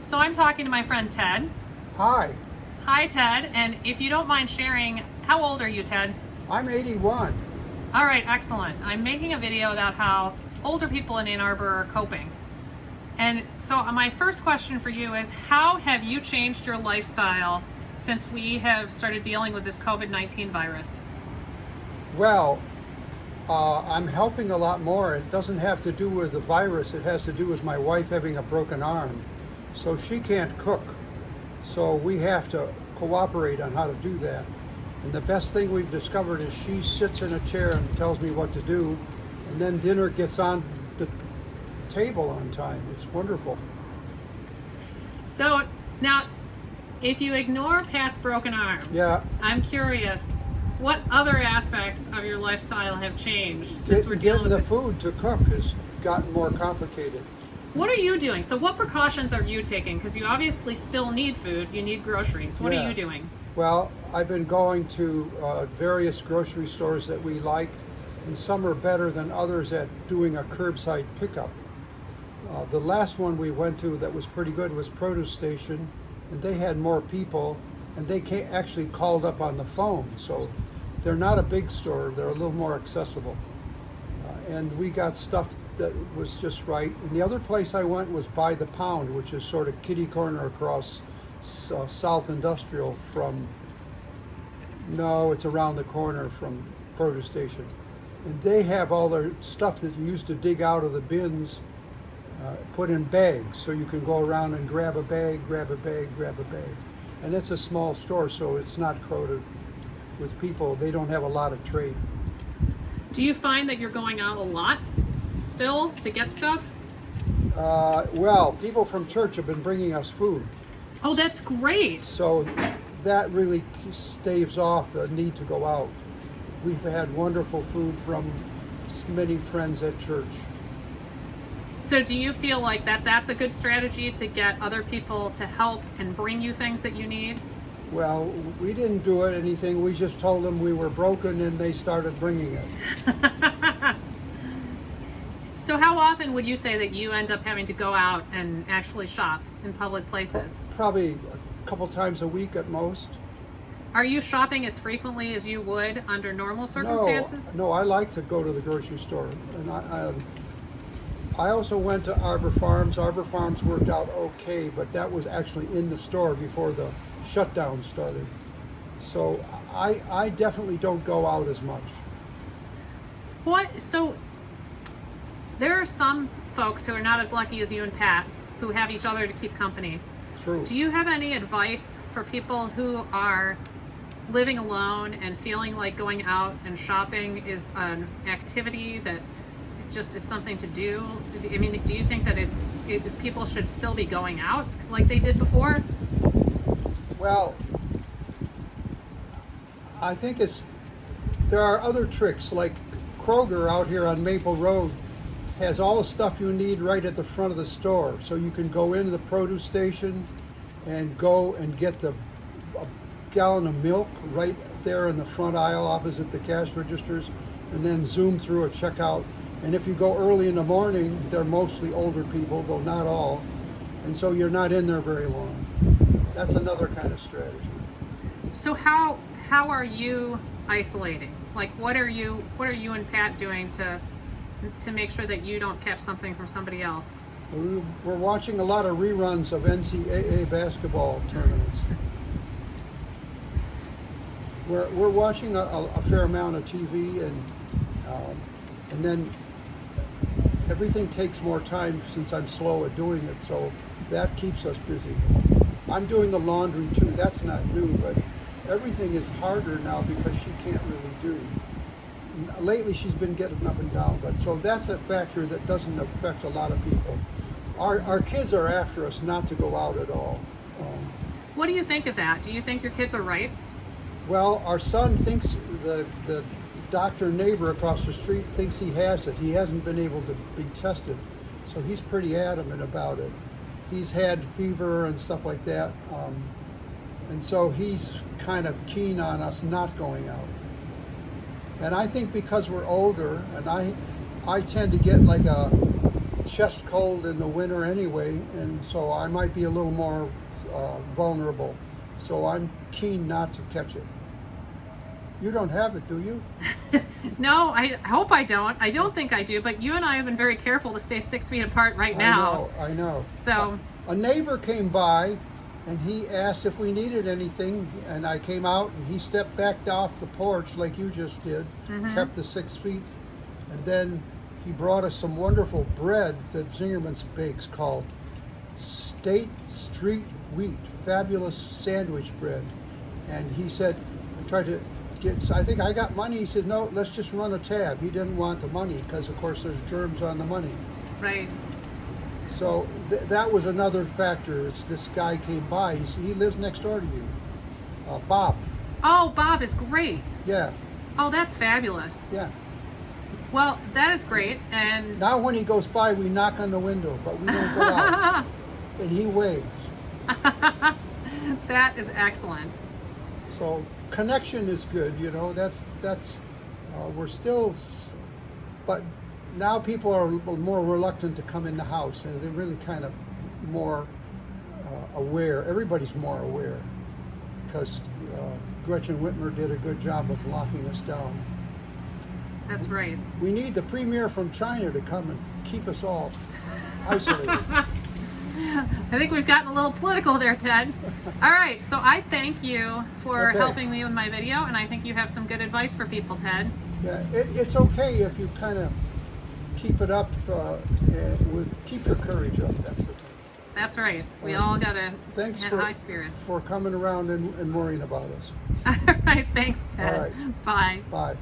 So I'm talking to my friend Ted. Hi, Hi, Ted. And if you don't mind sharing, how old are you, Ted? I'm 81. All right, excellent. I'm making a video about how older people in Ann Arbor are coping. And so my first question for you is, how have you changed your lifestyle since we have started dealing with this COVID-19 virus? Well, I'm helping a lot more. It doesn't have to do with the virus. It has to do with my wife having a broken arm. So she can't cook. So we have to cooperate on how to do that. And the best thing we've discovered is she sits in a chair and tells me what to do. And then dinner gets on the table on time. It's wonderful. So now, if you ignore Pat's broken arm, Yeah. I'm curious, what other aspects of your lifestyle have changed since we're dealing Getting the with food to cook has gotten more complicated. What are you doing? So what precautions are you taking? Because you obviously still need food, you need groceries. What are you doing? Well, I've been going to various grocery stores that we like, and some are better than others at doing a curbside pickup. The last one we went to that was pretty good was Produce Station, and they had more people, and they actually called up on the phone. So they're not a big store, they're a little more accessible. And we got stuff that was just right. And the other place I went was By the Pound, which is sort of kitty corner across South Industrial from, no, it's around the corner from Produce Station. And they have all their stuff that you used to dig out of the bins put in bags. So you can go around and grab a bag, grab a bag, grab a bag. And it's a small store, so it's not crowded with people. They don't have a lot of trade. Do you find that you're going out a lot still to get stuff? Well, people from church have been bringing us food. Oh, that's great. So that really staves off the need to go out. We've had wonderful food from many friends at church. So do you feel like that's a good strategy to get other people to help and bring you things that you need? Well, we didn't do anything. We just told them we were broken and they started bringing it. So how often would you say that you end up having to go out and actually shop in public places? Probably a couple times a week at most. Are you shopping as frequently as you would under normal circumstances? No, I like to go to the grocery store. And I also went to Arbor Farms. Arbor Farms worked out okay, but that was actually in the store before the shutdown started. So I definitely don't go out as much. So there are some folks who are not as lucky as you and Pat who have each other to keep company. True. Do you have any advice for people who are living alone and feeling like going out and shopping is an activity that just is something to do? I mean, do you think that people should still be going out like they did before? Well, I think there are other tricks, like Kroger out here on Maple Road has all the stuff you need right at the front of the store. So you can go into the produce station and go and get a gallon of milk right there in the front aisle opposite the cash registers, and then zoom through a checkout. And if you go early in the morning, they're mostly older people, though not all, and so you're not in there very long. That's another kind of strategy. So how are you isolating? Like, what are you and Pat doing to make sure that you don't catch something from somebody else? We're watching a lot of reruns of NCAA basketball tournaments. We're watching a fair amount of TV, and then everything takes more time since I'm slow at doing it, so that keeps us busy. I'm doing the laundry too. That's not new, but everything is harder now because she can't really do. Lately she's been getting up and down, but so that's a factor that doesn't affect a lot of people. Our kids are after us not to go out at all. What do you think of that? Do you think your kids are right? Well, our son thinks the doctor neighbor across the street thinks he has it. He hasn't been able to be tested, so he's pretty adamant about it. He's had fever and stuff like that, and so he's kind of keen on us not going out. And I think because we're older, and I tend to get like a chest cold in the winter anyway, and so I might be a little more vulnerable. So I'm keen not to catch it. You don't have it, do you? No, I hope I don't. I don't think I do, but you and I have been very careful to stay 6 feet apart right now. I know. So a neighbor came by and he asked if we needed anything, and I came out and he stepped back off the porch like you just did, kept the 6 feet, and then he brought us some wonderful bread that Zingerman's bakes called State Street Wheat, fabulous sandwich bread. And he said, I tried to get, I think I got money. He said, no, let's just run a tab. He didn't want the money because, of course, there's germs on the money. right. So that was another factor. This guy came by. He lives next door to you. Bob. Oh, Bob is great. Yeah, Oh, that's fabulous. yeah. Well, that is great. And Now when he goes by, we knock on the window, but we don't go out. And he waves. that is excellent. So connection is good, you know. That's we're still, but now people are more reluctant to come in the house, and they're really kind of more aware. Everybody's more aware because Gretchen Whitmer did a good job of locking us down. That's right. We need the premier from China to come and keep us all isolated. I think we've gotten a little political there, Ted. All right, so I thank you for Okay. helping me with my video, and I think you have some good advice for people, Ted. Yeah, it's okay if you kind of keep it up, keep your courage up. That's the thing. That's right. We all got to Thanks have for high spirits. for coming around and worrying about us. All right, thanks, Ted. All right. Bye. Bye.